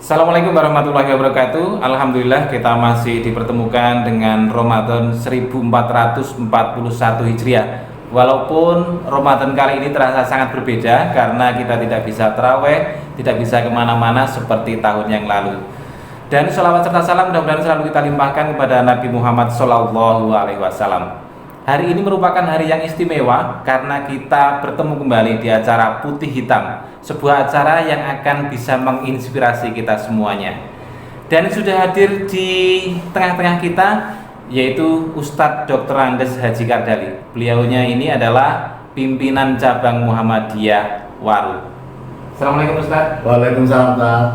Assalamualaikum warahmatullahi wabarakatuh. Alhamdulillah kita masih dipertemukan dengan Ramadan 1441 Hijriah. Walaupun Ramadan kali ini terasa sangat berbeda karena kita tidak bisa taraweh, tidak bisa kemana-mana seperti tahun yang lalu. Dan sholawat serta salam mudah-mudahan selalu kita limpahkan kepada Nabi Muhammad SAW. Hari ini merupakan hari yang istimewa karena kita bertemu kembali di acara Putih Hitam, sebuah acara yang akan bisa menginspirasi kita semuanya. Dan sudah hadir di tengah-tengah kita yaitu Ustadz Dr. Andes Haji Kardali. Beliaunya ini adalah pimpinan cabang Muhammadiyah Waru. Assalamualaikum Ustadz. Waalaikumsalam, Ustaz.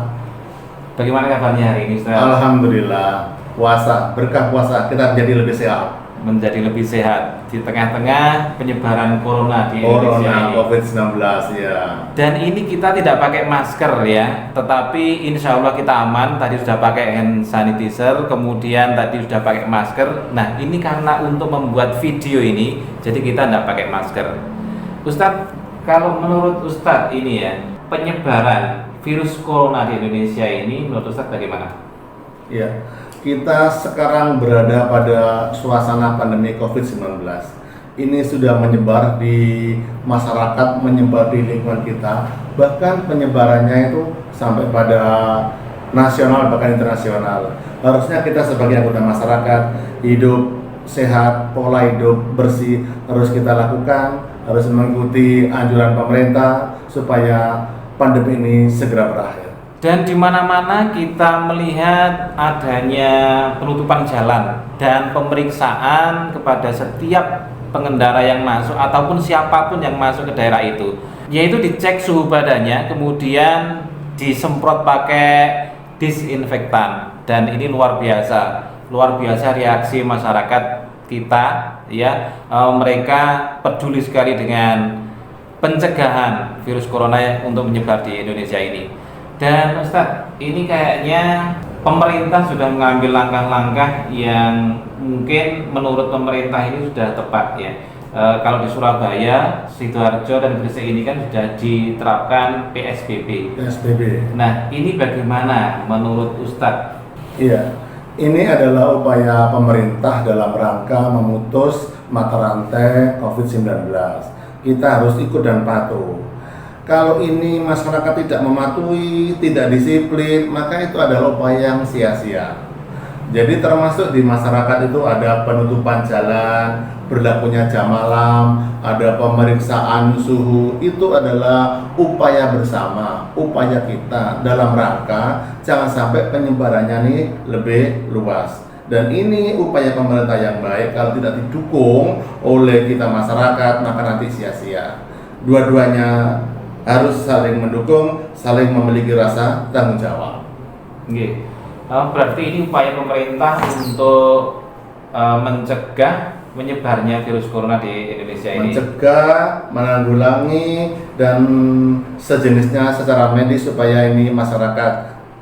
Bagaimana kabarnya hari ini Ustadz? Alhamdulillah, puasa, berkah puasa kita menjadi lebih sehat. Menjadi lebih sehat di tengah-tengah penyebaran corona di Indonesia ini. COVID-19 ya. Dan ini kita tidak pakai masker ya, tetapi insya Allah kita aman. Tadi sudah pakai hand sanitizer, kemudian tadi sudah pakai masker. Nah ini karena untuk membuat video ini, jadi kita tidak pakai masker. Ustadz, kalau menurut Ustadz ini ya, penyebaran virus corona di Indonesia ini menurut Ustadz bagaimana? Ya, kita sekarang berada pada suasana pandemi COVID-19. Ini sudah menyebar di masyarakat, menyebar di lingkungan kita, bahkan penyebarannya itu sampai pada nasional bahkan internasional. Harusnya kita sebagai anggota masyarakat hidup sehat, pola hidup bersih harus kita lakukan, harus mengikuti anjuran pemerintah supaya pandemi ini segera berakhir. Dan di mana-mana kita melihat adanya penutupan jalan dan pemeriksaan kepada setiap pengendara yang masuk ataupun siapapun yang masuk ke daerah itu, yaitu dicek suhu badannya, kemudian disemprot pakai disinfektan. Dan ini luar biasa reaksi masyarakat kita ya. Mereka peduli sekali dengan pencegahan virus corona untuk menyebar di Indonesia ini. Dan Ustadz, ini kayaknya pemerintah sudah mengambil langkah-langkah yang mungkin menurut pemerintah ini sudah tepat ya. Kalau di Surabaya, Sidoarjo dan Gresik ini kan sudah diterapkan PSBB. Nah, ini bagaimana menurut Ustadz? Iya, ini adalah upaya pemerintah dalam rangka memutus mata rantai COVID-19. Kita harus ikut dan patuh. Kalau ini masyarakat tidak mematuhi, tidak disiplin, maka itu adalah upaya yang sia-sia. Jadi termasuk di masyarakat itu ada penutupan jalan, berlakunya jam malam, ada pemeriksaan suhu. Itu adalah upaya bersama, upaya kita dalam rangka jangan sampai penyebarannya ini lebih luas. Dan ini upaya pemerintah yang baik. Kalau tidak didukung oleh kita masyarakat, maka nanti sia-sia. Dua-duanya harus saling mendukung, saling memiliki rasa tanggung jawab. Oke. Berarti ini upaya pemerintah untuk mencegah menyebarnya virus corona di Indonesia ini. Mencegah, menanggulangi dan sejenisnya secara medis supaya ini masyarakat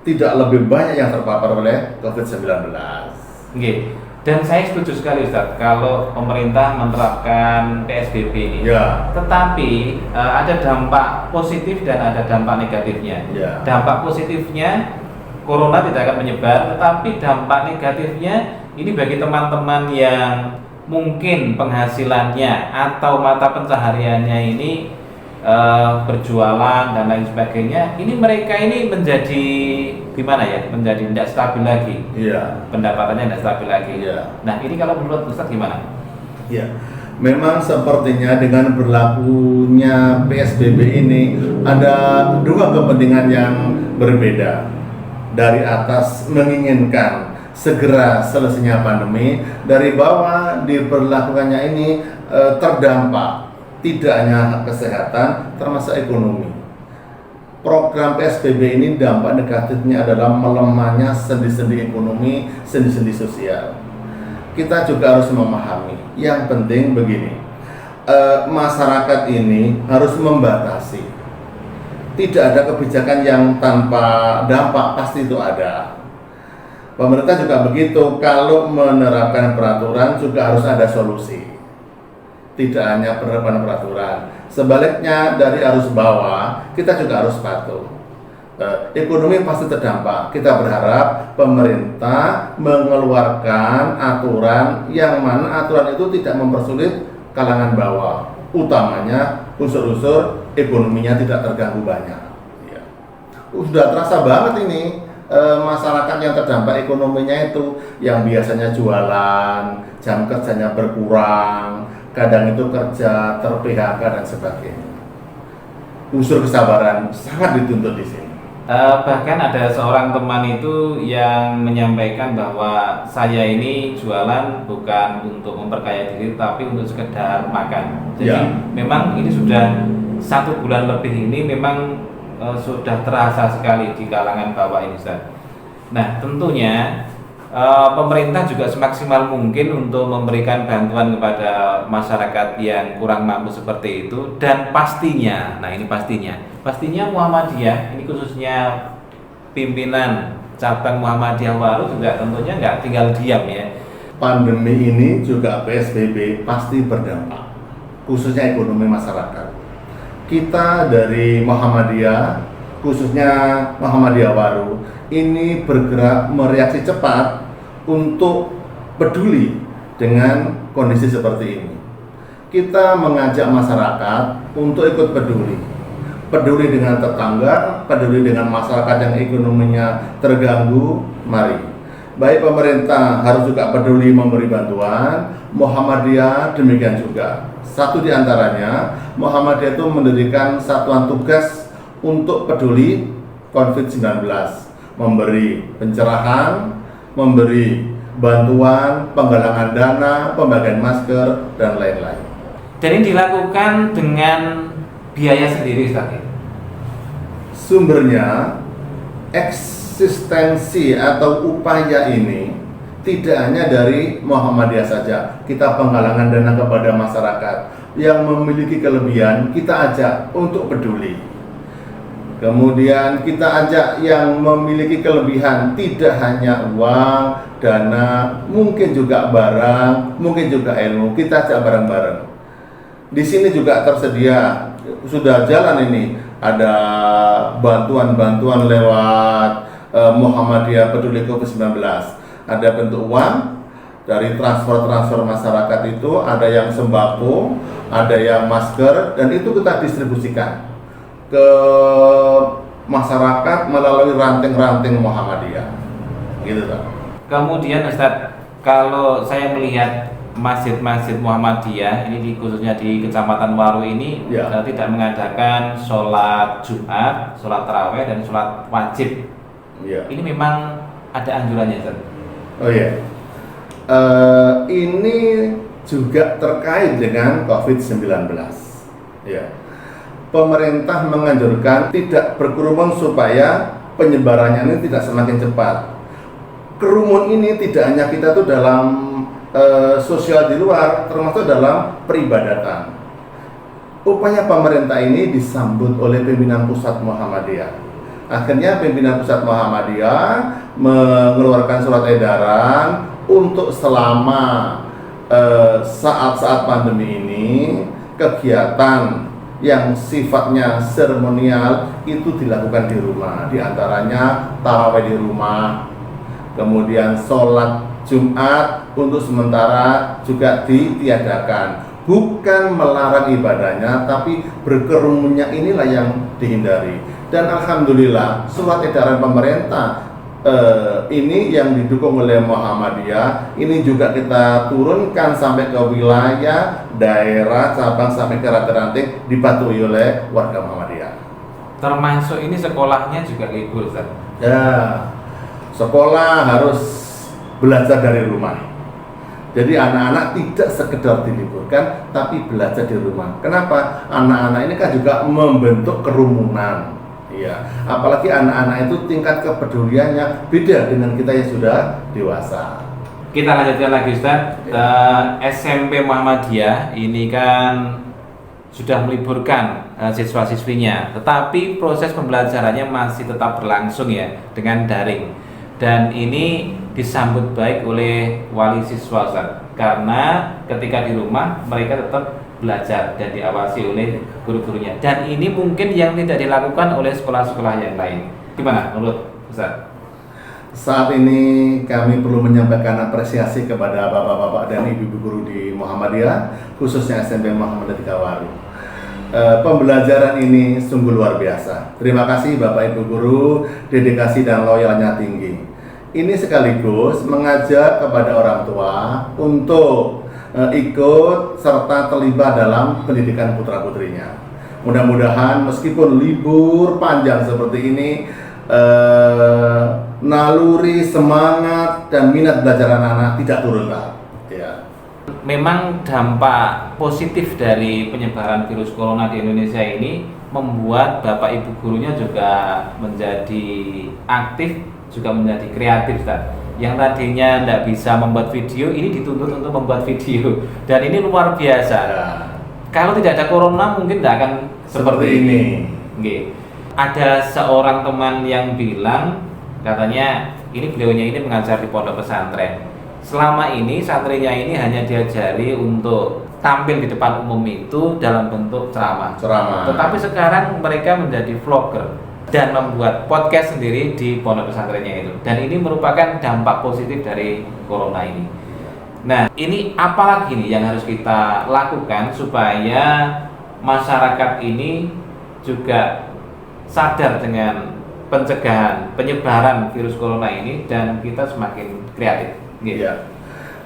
tidak lebih banyak yang terpapar oleh COVID-19. Oke. Dan saya setuju sekali Ustadz kalau pemerintah menerapkan PSBB ini. Ya. Tetapi ada dampak positif dan ada dampak negatifnya. Ya. Dampak positifnya corona tidak akan menyebar, tetapi dampak negatifnya ini bagi teman-teman yang mungkin penghasilannya atau mata pencahariannya ini berjualan dan lain sebagainya, ini mereka ini menjadi gimana ya, menjadi tidak stabil lagi. Iya. Pendapatannya tidak stabil lagi. Iya. Nah ini kalau menurut Ustadz gimana? Iya. Memang sepertinya dengan berlakunya PSBB ini ada dua kepentingan yang berbeda. Dari atas menginginkan segera selesainya pandemi, dari bawah diberlakukannya ini terdampak tidak hanya kesehatan, termasuk ekonomi. Program PSBB ini dampak negatifnya adalah melemahnya sendi-sendi ekonomi, sendi-sendi sosial. Kita juga harus memahami, yang penting begini, masyarakat ini harus membatasi. Tidak ada kebijakan yang tanpa dampak, pasti itu ada. Pemerintah juga begitu, kalau menerapkan peraturan juga harus ada solusi. Tidak hanya penerapan peraturan. Sebaliknya dari arus bawah, kita juga harus patuh. Ekonomi pasti terdampak. Kita berharap pemerintah mengeluarkan aturan yang mana aturan itu tidak mempersulit kalangan bawah, utamanya unsur-unsur ekonominya tidak terganggu banyak. Ya. Sudah terasa banget ini masyarakat yang terdampak ekonominya itu yang biasanya jualan, jam kerjanya berkurang, kadang itu kerja ter-PHK dan sebagainya. Unsur kesabaran sangat dituntut di sini. Bahkan ada seorang teman itu yang menyampaikan bahwa saya ini jualan bukan untuk memperkaya diri tapi untuk sekedar makan. Jadi memang ini sudah 1 bulan lebih ini memang sudah terasa sekali di kalangan bawah ini, Ustaz. Nah, tentunya pemerintah juga semaksimal mungkin untuk memberikan bantuan kepada masyarakat yang kurang mampu seperti itu, dan pastinya, nah ini pastinya Muhammadiyah, ini khususnya pimpinan cabang Muhammadiyah Waru juga tentunya nggak tinggal diam ya. Pandemi ini juga PSBB pasti berdampak, khususnya ekonomi masyarakat. Kita dari Muhammadiyah, khususnya Muhammadiyah Waru, ini bergerak mereaksi cepat untuk peduli dengan kondisi seperti ini. Kita mengajak masyarakat untuk ikut peduli dengan tetangga, peduli dengan masyarakat yang ekonominya terganggu. Mari, baik pemerintah harus juga peduli memberi bantuan, Muhammadiyah demikian juga. Satu di antaranya, Muhammadiyah itu mendirikan satuan tugas untuk peduli COVID-19, memberi pencerahan, memberi bantuan, penggalangan dana, pembagian masker, dan lain-lain. Dan ini dilakukan dengan biaya sendiri, Ustaz. Sumbernya, eksistensi atau upaya ini tidak hanya dari Muhammadiyah saja. Kita penggalangan dana kepada masyarakat yang memiliki kelebihan, kita ajak untuk peduli. Kemudian kita ajak yang memiliki kelebihan, tidak hanya uang, dana, mungkin juga barang, mungkin juga ilmu, kita ajak bareng-bareng. Di sini juga tersedia, sudah jalan ini, ada bantuan-bantuan lewat Muhammadiyah Peduli COVID-19. Ada bentuk uang, dari transfer masyarakat itu, ada yang sembako, ada yang masker, dan itu kita distribusikan ke masyarakat melalui ranting-ranting Muhammadiyah, gitu kan. Kemudian Ustaz, kalau saya melihat masjid-masjid Muhammadiyah ini khususnya di Kecamatan Waru ini tidak mengadakan sholat Jumat, sholat taraweh dan sholat wajib. Ini memang ada anjurannya, Ustaz. Oh iya, ini juga terkait dengan COVID-19. Ya. Pemerintah menganjurkan tidak berkerumun supaya penyebarannya ini tidak semakin cepat. Kerumun ini tidak hanya kita tuh dalam sosial di luar, termasuk dalam peribadatan. Upaya pemerintah ini disambut oleh pimpinan pusat Muhammadiyah. Akhirnya pimpinan pusat Muhammadiyah mengeluarkan surat edaran untuk selama saat-saat pandemi ini kegiatan yang sifatnya seremonial itu dilakukan di rumah, di antaranya tarawih di rumah, kemudian sholat Jumat untuk sementara juga ditiadakan. Bukan melarang ibadahnya, tapi berkerumunnya inilah yang dihindari. Dan alhamdulillah surat edaran pemerintah ini yang didukung oleh Muhammadiyah ini juga kita turunkan sampai ke wilayah, daerah, cabang sampai ke ranting-ranting dipatuhi oleh warga Muhammadiyah. Termasuk ini sekolahnya juga libur, Ustaz. Ya, sekolah harus belajar dari rumah. Jadi anak-anak tidak sekedar diliburkan, tapi belajar di rumah. Kenapa? Anak-anak ini kan juga membentuk kerumunan. Iya, apalagi anak-anak itu tingkat kepeduliannya beda dengan kita yang sudah dewasa. Kita lanjutkan lagi, Ustaz. SMP Muhammadiyah ini kan sudah meliburkan siswa-siswinya, tetapi proses pembelajarannya masih tetap berlangsung ya dengan daring. Dan ini disambut baik oleh wali siswa, Ustaz, karena ketika di rumah mereka tetap belajar dan diawasi oleh guru-gurunya. Dan ini mungkin yang tidak dilakukan oleh sekolah-sekolah yang lain. Gimana menurut Ustaz? Saat ini kami perlu menyampaikan apresiasi kepada bapak-bapak dan ibu-ibu guru di Muhammadiyah, khususnya SMP Muhammadiyah Tigawaru. Pembelajaran ini sungguh luar biasa. Terima kasih Bapak Ibu Guru, dedikasi dan loyalnya tinggi. Ini sekaligus mengajak kepada orang tua untuk ikut serta terlibat dalam pendidikan putra-putrinya. Mudah-mudahan meskipun libur panjang seperti ini, naluri, semangat, dan minat belajar anak-anak tidak turun, Pak. Ya. Memang dampak positif dari penyebaran virus corona di Indonesia ini membuat Bapak Ibu gurunya juga menjadi aktif, juga menjadi kreatif, Ustaz. Yang tadinya tidak bisa membuat video, ini dituntut untuk membuat video, dan ini luar biasa. Ya. Kalau tidak ada corona mungkin tidak akan seperti ini. Oke. Ada seorang teman yang bilang, katanya beliaunya ini mengajar di pondok pesantren. Selama ini santrinya ini hanya diajari untuk tampil di depan umum itu dalam bentuk ceramah. Tetapi sekarang mereka menjadi vlogger dan membuat podcast sendiri di pondok pesantrennya itu. Dan ini merupakan dampak positif dari corona ini. Nah, ini apalagi nih yang harus kita lakukan supaya masyarakat ini juga sadar dengan pencegahan penyebaran virus corona ini dan kita semakin kreatif. Iya.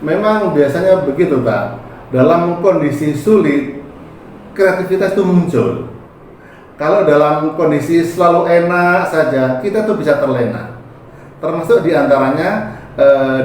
Memang biasanya begitu, Pak. Dalam kondisi sulit, kreativitas itu muncul. Kalau dalam kondisi selalu enak saja, kita tuh bisa terlena. Termasuk diantaranya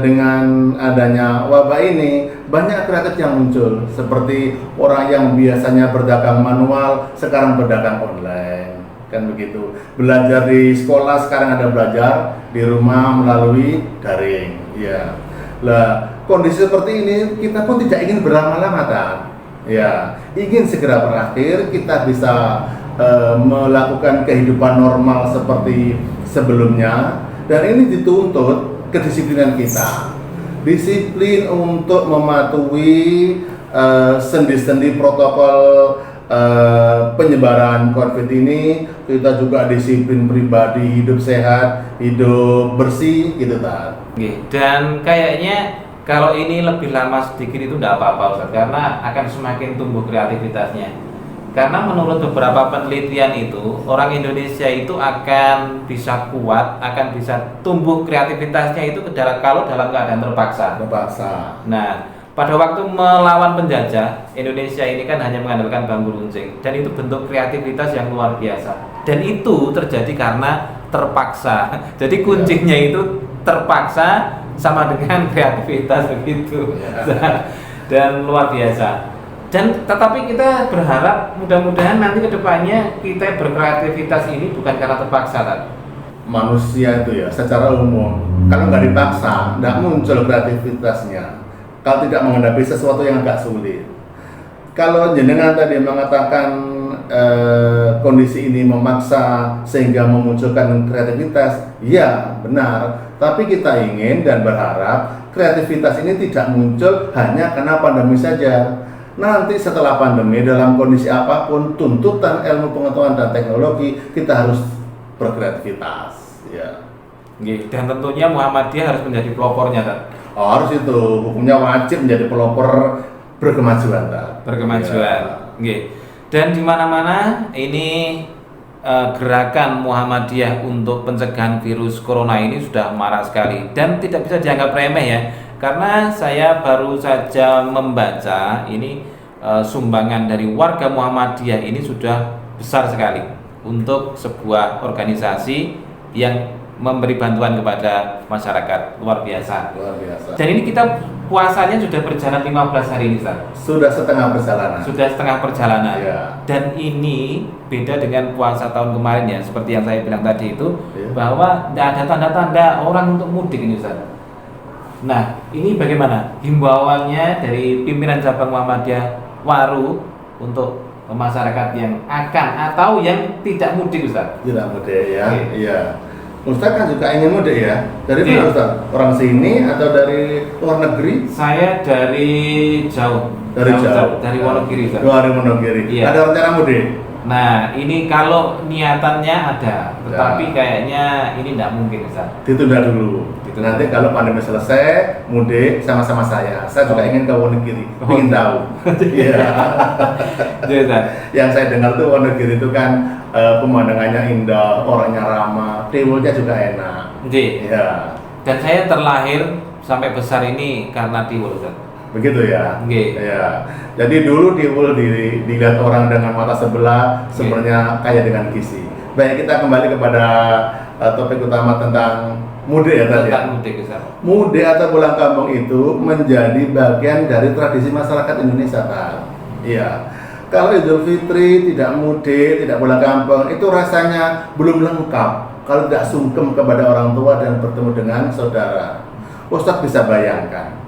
dengan adanya wabah ini, banyak kreatif yang muncul. Seperti orang yang biasanya berdagang manual, sekarang berdagang online. Kan begitu. Belajar di sekolah, sekarang ada belajar di rumah melalui daring. Ya. Lah, kondisi seperti ini kita pun tidak ingin berlama-lama, kan? Ya, ingin segera berakhir, kita bisa melakukan kehidupan normal seperti sebelumnya, dan ini dituntut kedisiplinan kita. Disiplin untuk mematuhi sendi-sendi protokol penyebaran COVID ini. Kita juga disiplin pribadi, hidup sehat, hidup bersih, gitu, Pak. Dan kayaknya kalau ini lebih lama sedikit itu tidak apa-apa, Ustaz, karena akan semakin tumbuh kreativitasnya. Karena menurut beberapa penelitian itu, orang Indonesia itu akan bisa kuat, akan bisa tumbuh kreativitasnya itu kalau dalam keadaan terpaksa. Nah, pada waktu melawan penjajah, Indonesia ini kan hanya mengandalkan bambu runcing, dan itu bentuk kreativitas yang luar biasa. Dan itu terjadi karena terpaksa. Jadi kuncinya itu terpaksa sama dengan kreativitas begitu. Dan luar biasa. Dan tetapi kita berharap mudah-mudahan nanti kedepannya kita berkreativitas ini bukan karena terpaksa, kan? Manusia itu ya secara umum kalau nggak dipaksa nggak muncul kreativitasnya. Kalau tidak menghadapi sesuatu yang agak sulit. Kalau jenengan tadi mengatakan kondisi ini memaksa sehingga memunculkan kreativitas, ya benar. Tapi kita ingin dan berharap kreativitas ini tidak muncul hanya karena pandemi saja. Nanti setelah pandemi dalam kondisi apapun, tuntutan ilmu pengetahuan dan teknologi, kita harus berkreativitas. Ya. Dan tentunya Muhammadiyah harus menjadi pelopornya, kan? Harus itu, hukumnya wajib menjadi pelopor berkemajuan, berkemajuan. Ya. Dan di mana-mana ini gerakan Muhammadiyah untuk pencegahan virus corona ini sudah marak sekali dan tidak bisa dianggap remeh, ya. Karena saya baru saja membaca ini sumbangan dari warga Muhammadiyah ini sudah besar sekali untuk sebuah organisasi yang memberi bantuan kepada masyarakat. Luar biasa. Dan ini kita puasanya sudah berjalan 15 hari ini, Ustaz. Sudah setengah perjalanan. Ya. Dan ini beda dengan puasa tahun kemarin, ya, seperti yang saya bilang tadi itu, ya, bahwa tidak ada tanda-tanda orang untuk mudik ini, Ustaz. Nah, ini bagaimana himbauannya dari pimpinan cabang Muhammadiyah Waru untuk masyarakat yang akan atau yang tidak mudik, Ustaz? Tidak mudik, ya. Iya. Ustaz kan juga ingin mudik, ya? Dari mana, Ustaz? Orang sini atau dari luar negeri? Saya dari jauh. Dari jauh. Dari Wonogiri, Ustaz. Dari Wonogiri. Iya. Ada rencana mudik? Nah, ini kalau niatannya ada, tetapi Ya. kayaknya ini tidak mungkin, Ustaz. Ditunda dulu. Ditunda. Nanti kalau pandemi selesai, mudik sama-sama saya. Saya juga ingin ke Wonogiri, ingin tahu. Iya. Jadi, Ustaz. Yang saya dengar tuh Wonogiri itu kan pemandangannya indah, orangnya ramah, tiwulnya juga enak. Jadi, Iya. dan saya terlahir sampai besar ini karena tiwul, Ustaz. Begitu ya. Nggih. Ya. Jadi dulu tiwul dilihat orang dengan mata sebelah, sebenarnya kaya dengan gizi. Baik, kita kembali kepada topik utama tentang mudik ya tadi. Tentang mudik, Ustaz. Mudik atau pulang kampung itu menjadi bagian dari tradisi masyarakat Indonesia, Pak. Iya. Kalau Idul Fitri tidak mudik, tidak pulang kampung, itu rasanya belum lengkap kalau tidak sungkem kepada orang tua dan bertemu dengan saudara. Ustadz bisa bayangkan,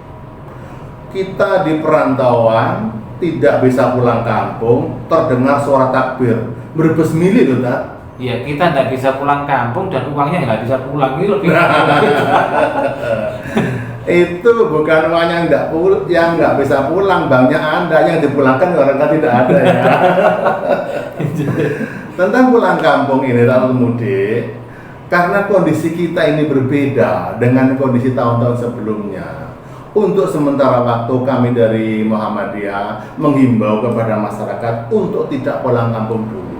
kita di perantauan tidak bisa pulang kampung, terdengar suara takbir berbes mili loh, tak? Iya, kita tidak bisa pulang kampung dan uangnya nggak bisa pulang, ini lebih Itu bukan uang yang nggak bisa pulang, banknya Anda yang dipulangkan orang kan tidak ada ya. Tentang pulang kampung ini atau mudik, karena kondisi kita ini berbeda dengan kondisi tahun-tahun sebelumnya. Untuk sementara waktu kami dari Muhammadiyah menghimbau kepada masyarakat untuk tidak pulang kampung dulu,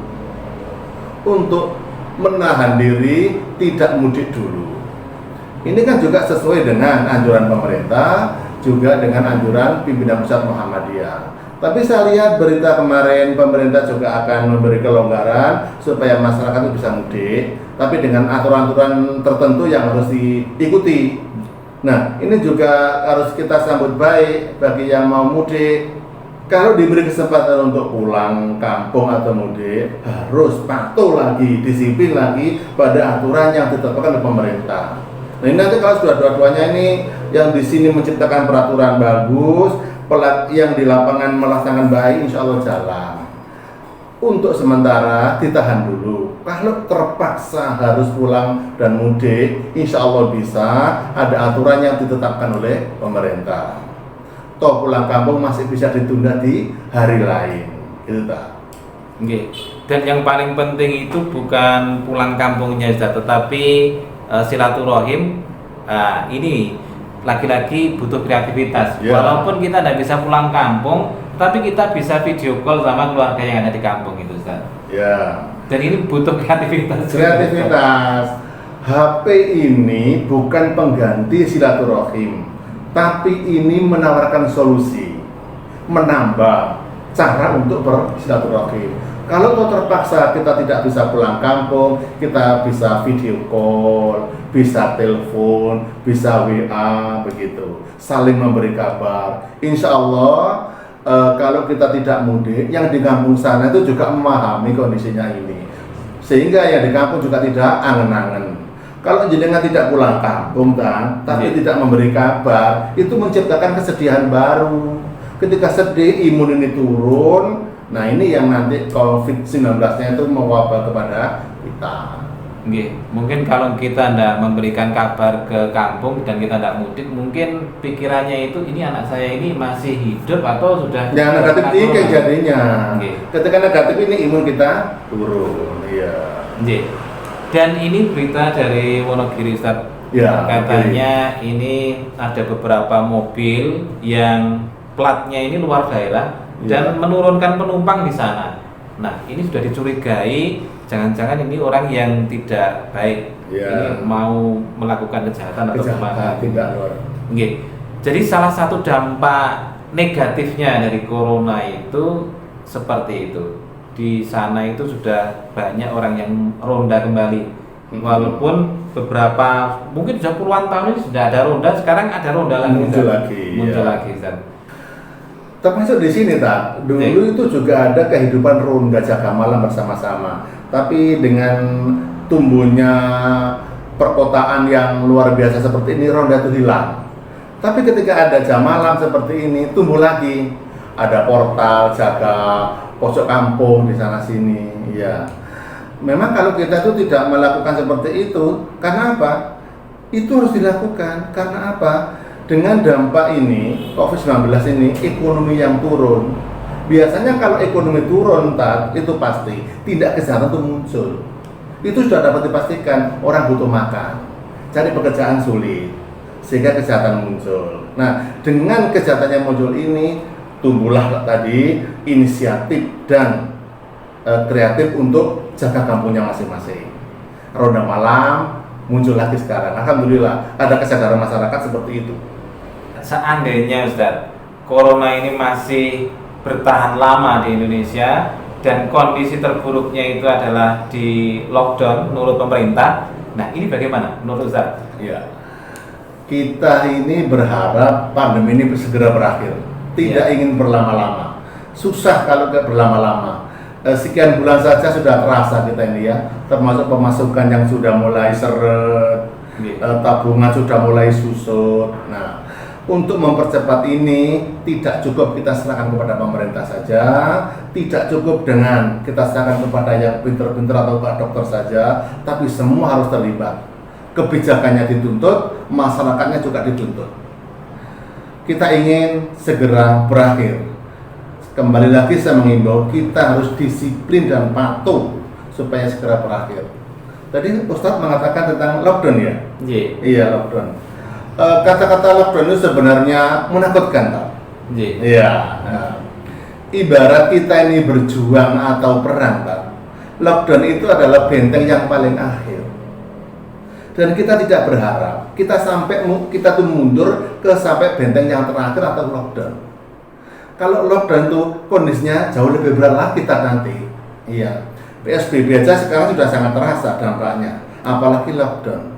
untuk menahan diri tidak mudik dulu. Ini kan juga sesuai dengan anjuran pemerintah, juga dengan anjuran pimpinan pusat Muhammadiyah. Tapi saya lihat berita kemarin pemerintah juga akan memberi kelonggaran supaya masyarakat itu bisa mudik, tapi dengan aturan-aturan tertentu yang harus diikuti. Nah, ini juga harus kita sambut baik bagi yang mau mudik. Kalau diberi kesempatan untuk pulang kampung atau mudik, harus patuh lagi, disiplin lagi pada aturan yang ditetapkan oleh pemerintah. Nah, ini nanti kalau sudah dua-duanya ini yang di sini menciptakan peraturan bagus, yang di lapangan melaksanakan baik, insya Allah jalan. Untuk sementara ditahan dulu. Kalau terpaksa harus pulang dan mudik, insya Allah bisa. Ada aturan yang ditetapkan oleh pemerintah. Toh pulang kampung masih bisa ditunda di hari lain, gitu tak? Nggih. Dan yang paling penting itu bukan pulang kampungnya, Ustaz, tetapi silaturahim. Ini lagi-lagi butuh kreativitas. Ya. Walaupun kita tidak bisa pulang kampung, tapi kita bisa video call sama keluarga yang ada di kampung itu, Ustaz. Ya. Dan ini butuh kreativitas. Kreativitas. HP ini bukan pengganti silaturahim, tapi ini menawarkan solusi, menambah cara untuk bersilaturahim. Kalau terpaksa kita tidak bisa pulang kampung, kita bisa video call, bisa telepon, bisa WA, begitu. Saling memberi kabar. Insya Allah, kalau kita tidak mudik, yang di kampung sana itu juga memahami kondisinya ini. Sehingga yang di kampung juga tidak angen-angen. Kalau jenengan tidak pulang kampung kan, tapi tidak memberi kabar, itu menciptakan kesedihan baru. Ketika sedih, imun ini turun. Nah, ini yang nanti COVID-19-nya itu mewabah kepada kita. Nggih, mungkin kalau kita tidak memberikan kabar ke kampung dan kita tidak mudik, mungkin pikirannya itu ini anak saya ini masih hidup atau sudah. Yang negatif ini kayak jadinya. Nggih. Ketika negatif ini imun kita turun. Iya. Nggih. Dan ini berita dari Wonogiri, Ustaz. Ya, katanya ini ada beberapa mobil yang platnya ini luar daerah dan menurunkan penumpang di sana. Nah, ini sudah dicurigai, jangan-jangan ini orang yang tidak baik, ini mau melakukan kejahatan atau Kejahatan, tidak luar. Nggih. Jadi salah satu dampak negatifnya dari corona itu seperti itu. Di sana itu sudah banyak orang yang ronda kembali. Walaupun beberapa mungkin sudah puluhan tahun ini sudah ada ronda, sekarang ada ronda lagi. Muncul lagi. Muncul lagi, Ustaz. Termasuk di sini tak, dulu itu juga ada kehidupan ronda jaga malam bersama-sama. Tapi dengan tumbuhnya perkotaan yang luar biasa seperti ini, ronda itu hilang. Tapi ketika ada jam malam seperti ini, tumbuh lagi. Ada portal jaga pojok kampung di sana sini. Ya, memang kalau kita itu tidak melakukan seperti itu, karena apa? Itu harus dilakukan. Karena apa? Dengan dampak ini, COVID-19 ini, ekonomi yang turun, Biasanya kalau ekonomi turun, itu pasti tindak kejahatan itu muncul. Itu sudah dapat dipastikan, orang butuh makan, cari pekerjaan sulit, sehingga kejahatan muncul. Nah, dengan kejahatan yang muncul ini, tumbuhlah tadi inisiatif dan kreatif untuk jaga kampungnya masing-masing. Ronda malam muncul lagi sekarang. Alhamdulillah ada kesadaran masyarakat seperti itu. Seandainya Ustadz, corona ini masih bertahan lama di Indonesia dan kondisi terburuknya itu adalah di lockdown menurut pemerintah. Nah, ini bagaimana menurut Ustadz? Ya, kita ini berharap pandemi ini segera berakhir. Tidak ingin berlama-lama. Susah kalau tidak berlama-lama. Sekian bulan saja sudah terasa kita ini ya, termasuk pemasukan yang sudah mulai seret, tabungan sudah mulai susut. Nah, untuk mempercepat ini tidak cukup kita serahkan kepada pemerintah saja, tidak cukup dengan kita serahkan kepada yang pinter-pinter atau pak dokter saja, tapi semua harus terlibat. Kebijakannya dituntut, masyarakatnya juga dituntut. Kita ingin segera berakhir. Kembali lagi saya mengimbau, kita harus disiplin dan patuh supaya segera berakhir. Tadi Ustadz mengatakan tentang lockdown ya? Iya, lockdown. Kata-kata lockdown itu sebenarnya menakutkan, Pak. Iya. Nah, ibarat kita ini berjuang atau perang, Pak. Lockdown itu adalah benteng yang paling akhir. Dan kita tidak berharap kita tuh mundur ke sampai benteng yang terakhir atau lockdown. Kalau lockdown itu kondisinya jauh lebih berat lagi kita nanti. Iya. PSBB aja sekarang sudah sangat terasa dampaknya, apalagi lockdown.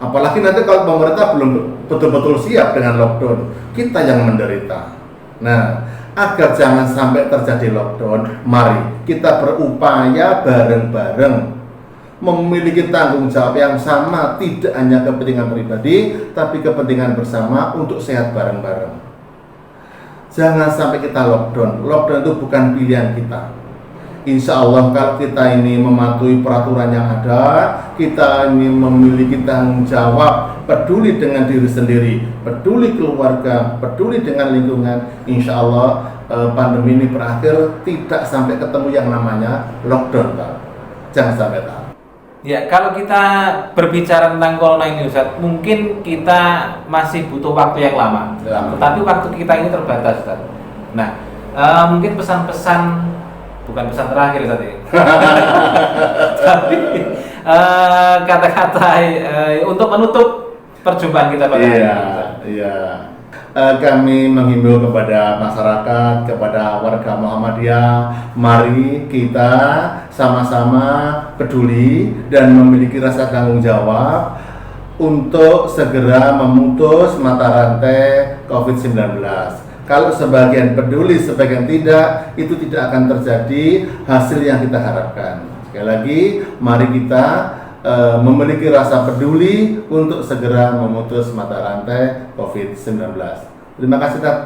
Apalagi nanti kalau pemerintah belum betul-betul siap dengan lockdown, kita yang menderita. Nah, agar jangan sampai terjadi lockdown, mari kita berupaya bareng-bareng memiliki tanggung jawab yang sama, tidak hanya kepentingan pribadi, tapi kepentingan bersama untuk sehat bareng-bareng. Jangan sampai kita lockdown. Lockdown itu bukan pilihan kita. Insya Allah kalau kita ini mematuhi peraturan yang ada, kita ini memiliki tanggung jawab, peduli dengan diri sendiri, peduli keluarga, peduli dengan lingkungan, insya Allah pandemi ini berakhir, tidak sampai ketemu yang namanya lockdown, Pak. Jangan sampai tahu. Ya, kalau kita berbicara tentang corona ini Ustaz, mungkin kita masih butuh waktu yang lama. Tetapi waktu kita ini terbatas, Ustaz. Nah, mungkin pesan-pesan, bukan pesan terakhir Ustaz ya. Tapi kata-kata untuk menutup perjumpaan kita pada hari ini. Iya. Kami menghimbau kepada masyarakat, kepada warga Muhammadiyah, mari kita sama-sama peduli dan memiliki rasa tanggung jawab untuk segera memutus mata rantai COVID-19. Kalau sebagian peduli, sebagian tidak, itu tidak akan terjadi hasil yang kita harapkan. Sekali lagi, mari kita memiliki rasa peduli untuk segera memutus mata rantai COVID-19. Terima kasih, Ustaz.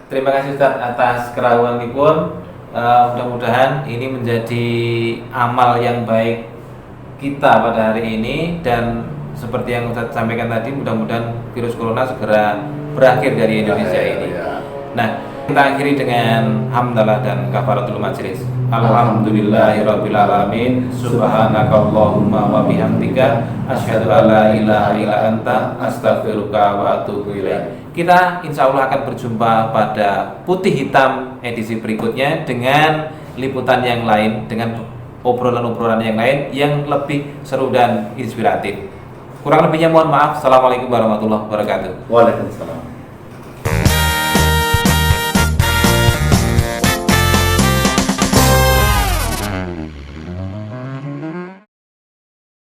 Terima kasih Ustaz atas kerawuanipun. Mudah-mudahan ini menjadi amal yang baik kita pada hari ini, dan seperti yang Ustaz sampaikan tadi, mudah-mudahan virus corona segera berakhir dari Indonesia ini. Nah, kita akhiri dengan hamdalah dan kafaratul majlis. Alhamdulillahirabbil alamin. Subhanakallahumma wa bihamdika asyhadu an la ilaha illa anta astaghfiruka wa atubu ilaik. Kita insya Allah akan berjumpa pada Putih Hitam edisi berikutnya dengan liputan yang lain, dengan obrolan-obrolan yang lain yang lebih seru dan inspiratif. Kurang lebihnya mohon maaf. Assalamualaikum warahmatullahi wabarakatuh. Waalaikumsalam.